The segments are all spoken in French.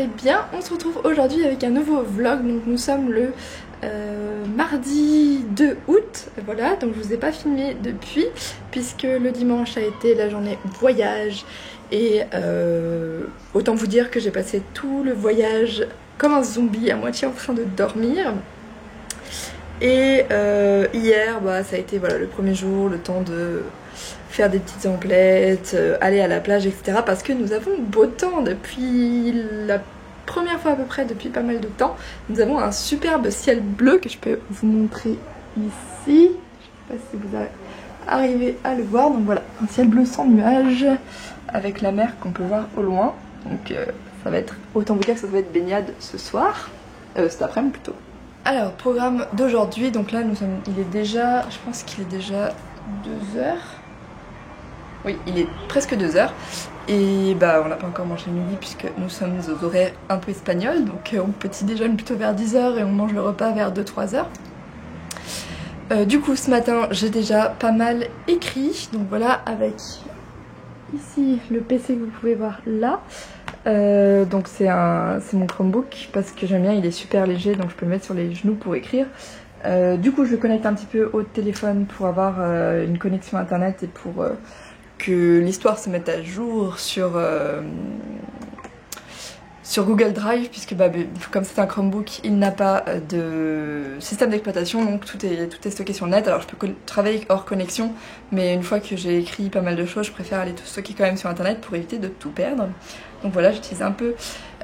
allez bien. On se retrouve aujourd'hui avec un nouveau vlog. Donc nous sommes le mardi 2 août. Voilà, donc je vous ai pas filmé depuis puisque le dimanche a été la journée voyage. Et autant vous dire que j'ai passé tout le voyage comme un zombie à moitié en train de dormir. Et hier ça a été voilà, le premier jour, le temps de faire des petites emplettes, aller à la plage, etc. Parce que nous avons beau temps depuis la première fois à peu près, depuis pas mal de temps. Nous avons un superbe ciel bleu que je peux vous montrer ici. Je sais pas si vous arrivez à le voir. Donc voilà, un ciel bleu sans nuages avec la mer qu'on peut voir au loin. Donc ça va être, autant vous dire que ça va être baignade ce soir, cet après-midi plutôt. Alors, programme d'aujourd'hui, donc là nous sommes, il est déjà, je pense qu'il est déjà 2h. Oui, il est presque 2h et on n'a pas encore mangé le midi puisque nous sommes aux horaires un peu espagnols, donc on petit déjeune plutôt vers 10h et on mange le repas vers 2-3h. Du coup ce matin j'ai déjà pas mal écrit, donc voilà, avec ici le PC que vous pouvez voir là. Donc c'est mon Chromebook parce que j'aime bien, il est super léger donc je peux le mettre sur les genoux pour écrire. Du coup je le connecte un petit peu au téléphone pour avoir une connexion internet et pour que l'histoire se mette à jour sur Google Drive, puisque comme c'est un Chromebook, il n'a pas de système d'exploitation, donc tout est stocké sur le net. Alors je peux travailler hors connexion, mais une fois que j'ai écrit pas mal de choses, je préfère aller tout stocker quand même sur internet pour éviter de tout perdre. Donc voilà, j'utilise un peu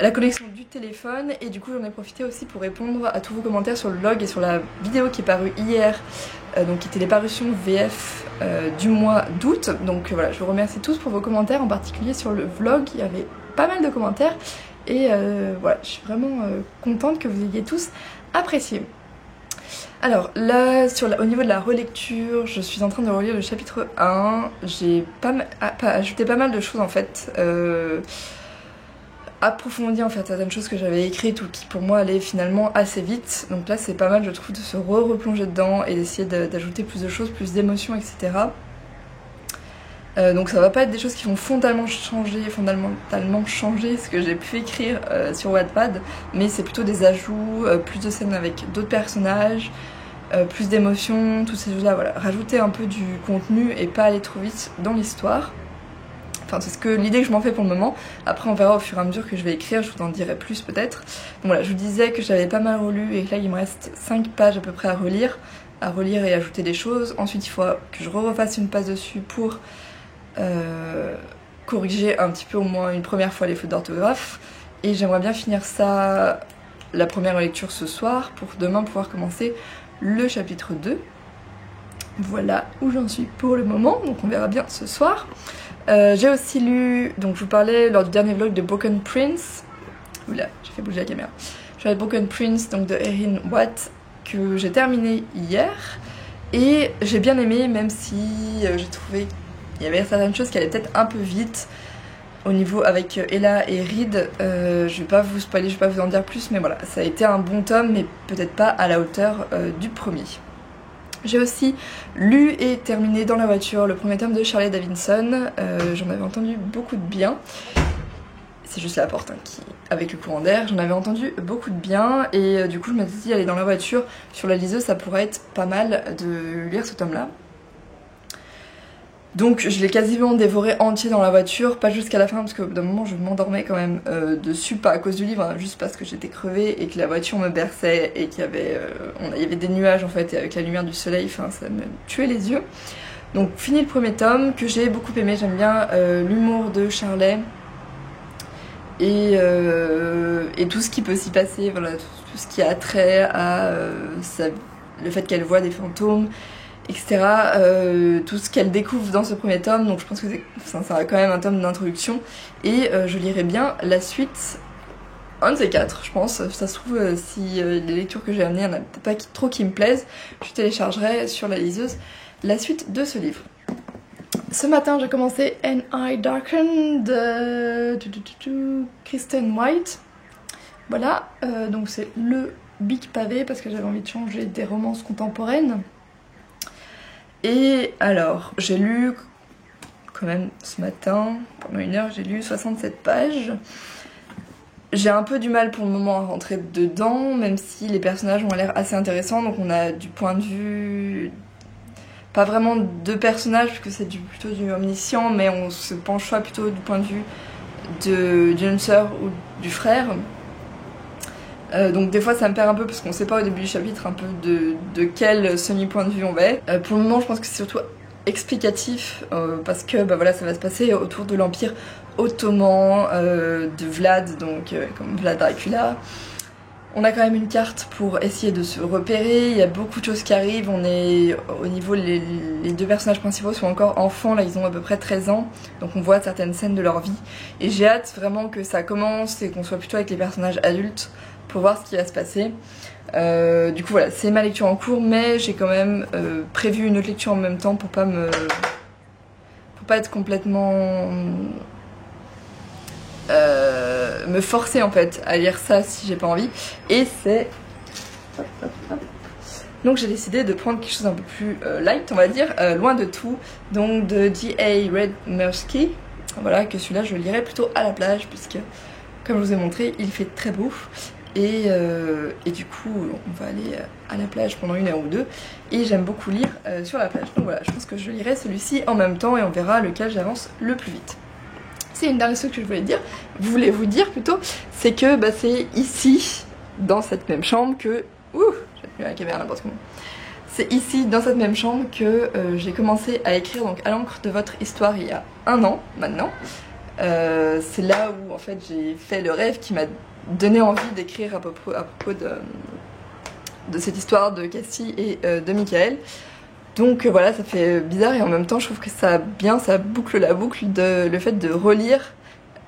la connexion du téléphone et du coup j'en ai profité aussi pour répondre à tous vos commentaires sur le vlog et sur la vidéo qui est parue hier, donc qui était les parutions VF du mois d'août. Donc voilà, je vous remercie tous pour vos commentaires, en particulier sur le vlog, il y avait pas mal de commentaires. Et voilà, je suis vraiment contente que vous ayez tous apprécié. Alors là, au niveau de la relecture, je suis en train de relire le chapitre 1. J'ai ajouté pas mal de choses en fait. Approfondi en fait certaines choses que j'avais écrites ou qui pour moi allaient finalement assez vite. Donc là c'est pas mal je trouve de se replonger dedans et d'essayer d'ajouter plus de choses, plus d'émotions, etc. Donc ça va pas être des choses qui vont fondamentalement changer ce que j'ai pu écrire sur Wattpad, mais c'est plutôt des ajouts, plus de scènes avec d'autres personnages, plus d'émotions, toutes ces choses-là, voilà. Rajouter un peu du contenu et pas aller trop vite dans l'histoire. Enfin c'est l'idée que je m'en fais pour le moment. Après on verra au fur et à mesure que je vais écrire, je vous en dirai plus peut-être. Donc voilà, je vous disais que j'avais pas mal relu et que là il me reste 5 pages à peu près à relire et ajouter des choses. Ensuite il faut que je refasse une passe dessus pour corriger un petit peu au moins une première fois les fautes d'orthographe. Et j'aimerais bien finir ça, la première lecture ce soir, pour demain pouvoir commencer le chapitre 2. Voilà où j'en suis pour le moment, donc on verra bien ce soir. J'ai aussi lu, donc je vous parlais lors du dernier vlog de Broken Prince. Oula, j'ai fait bouger la caméra. Je parlais de Broken Prince, donc de Erin Watt, que j'ai terminé hier. Et j'ai bien aimé, même si j'ai trouvé qu'il y avait certaines choses qui allaient peut-être un peu vite. Au niveau avec Ella et Reed, je vais pas vous spoiler, je vais pas vous en dire plus, mais voilà, ça a été un bon tome, mais peut-être pas à la hauteur du premier. J'ai aussi lu et terminé dans la voiture le premier tome de Shirley Davidson. J'en avais entendu beaucoup de bien. C'est juste la porte avec le courant d'air. J'en avais entendu beaucoup de bien et du coup je me suis dit aller dans la voiture sur la liseuse, ça pourrait être pas mal de lire ce tome-là. Donc je l'ai quasiment dévoré entier dans la voiture, pas jusqu'à la fin parce que d'un moment je m'endormais quand même dessus, pas à cause du livre, hein, juste parce que j'étais crevée et que la voiture me berçait et qu'il y avait des nuages en fait, et avec la lumière du soleil, enfin ça me tuait les yeux. Donc fini le premier tome que j'ai beaucoup aimé, j'aime bien l'humour de Shirley et tout ce qui peut s'y passer, voilà, tout ce qui a trait à le fait qu'elle voit des fantômes, etc. Tout ce qu'elle découvre dans ce premier tome, donc je pense que ça sera quand même un tome d'introduction et je lirai bien la suite, un de ces 4 je pense. Ça se trouve si les lectures que j'ai amenées, il n'y en a peut-être pas trop qui me plaisent, je téléchargerai sur la liseuse la suite de ce livre. Ce matin j'ai commencé And I Darken de Kristen White. Voilà, donc c'est le big pavé parce que j'avais envie de changer des romances contemporaines. Et alors, j'ai lu quand même ce matin, pendant 1 heure, j'ai lu 67 pages. J'ai un peu du mal pour le moment à rentrer dedans, même si les personnages ont l'air assez intéressants. Donc on a du point de vue, pas vraiment de personnages, puisque c'est plutôt du omniscient, mais on se penchera plutôt du point de vue d'une sœur ou du frère. Donc des fois ça me perd un peu parce qu'on sait pas au début du chapitre un peu de quel semi-point de vue on va être. Pour le moment je pense que c'est surtout explicatif parce que bah voilà, ça va se passer autour de l'Empire ottoman, de Vlad, donc comme Vlad Dracula. On a quand même une carte pour essayer de se repérer, il y a beaucoup de choses qui arrivent, on est au niveau, les deux personnages principaux sont encore enfants, là ils ont à peu près 13 ans, donc on voit certaines scènes de leur vie. Et j'ai hâte vraiment que ça commence et qu'on soit plutôt avec les personnages adultes pour voir ce qui va se passer. Du coup voilà, c'est ma lecture en cours, mais j'ai quand même prévu une autre lecture en même temps pour pas être complètement me forcer en fait à lire ça si j'ai pas envie. Et c'est donc j'ai décidé de prendre quelque chose un peu plus light on va dire, loin de tout, donc de G.A. Redmersky. Voilà, que celui-là je lirai plutôt à la plage puisque comme je vous ai montré il fait très beau. Et du coup on va aller à la plage pendant 1 heure ou 2 et j'aime beaucoup lire sur la plage, donc voilà, je pense que je lirai celui-ci en même temps et on verra lequel j'avance le plus vite. C'est une dernière chose que je voulais vous dire plutôt, c'est que bah, c'est ici, dans cette même chambre que... Ouh, j'ai mis la caméra n'importe comment. C'est ici, dans cette même chambre, que j'ai commencé à écrire donc à l'encre de votre histoire il y a 1 an maintenant. C'est là où en fait j'ai fait le rêve qui m'a donné envie d'écrire à propos de cette histoire de Cassie et de Michael. Donc voilà, ça fait bizarre et en même temps je trouve que ça boucle la boucle de le fait de relire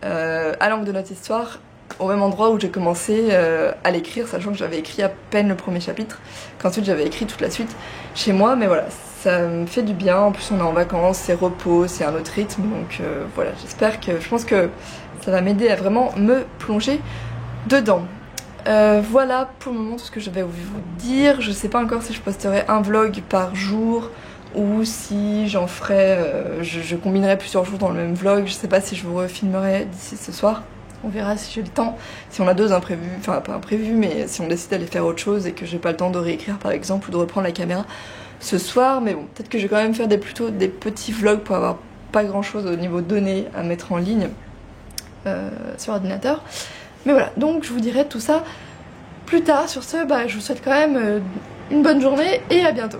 à l'angle de notre histoire au même endroit où j'ai commencé à l'écrire, sachant que j'avais écrit à peine le premier chapitre, qu'ensuite j'avais écrit toute la suite chez moi, mais voilà, ça me fait du bien. En plus on est en vacances, c'est repos, c'est un autre rythme, donc voilà, je pense que ça va m'aider à vraiment me plonger dedans. Voilà pour le moment tout ce que je vais vous dire. Je sais pas encore si je posterai un vlog par jour ou si j'en ferai, je combinerai plusieurs jours dans le même vlog. Je sais pas si je vous refilmerai d'ici ce soir. On verra si j'ai le temps, si on a 2 imprévus, enfin pas imprévus, mais si on décide d'aller faire autre chose et que j'ai pas le temps de réécrire par exemple ou de reprendre la caméra ce soir. Mais bon, peut-être que je vais quand même faire plutôt des petits vlogs pour avoir pas grand chose au niveau données à mettre en ligne sur ordinateur. Mais voilà, donc je vous dirai tout ça plus tard. Sur ce, bah, je vous souhaite quand même une bonne journée et à bientôt.